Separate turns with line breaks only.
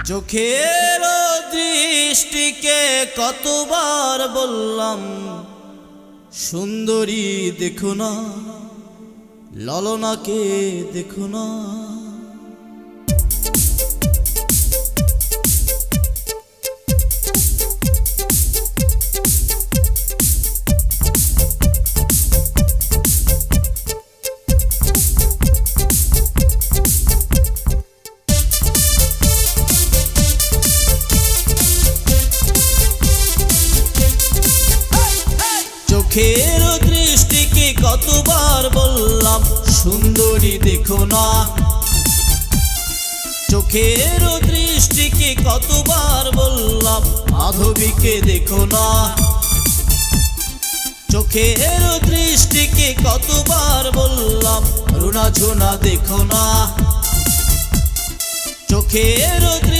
চোখের দৃষ্টিকে কতবার বললাম সুন্দরী দেখো না, ললনাকে দেখো না। চোখের দৃষ্টিকে কতবার বললাম সুন্দরী দেখো না, চোখের দৃষ্টিকে কতবার বললাম মাধবীকে দেখো না, চোখের দৃষ্টিকে কতবার বললাম রুনা ঝুনা দেখো না, চোখের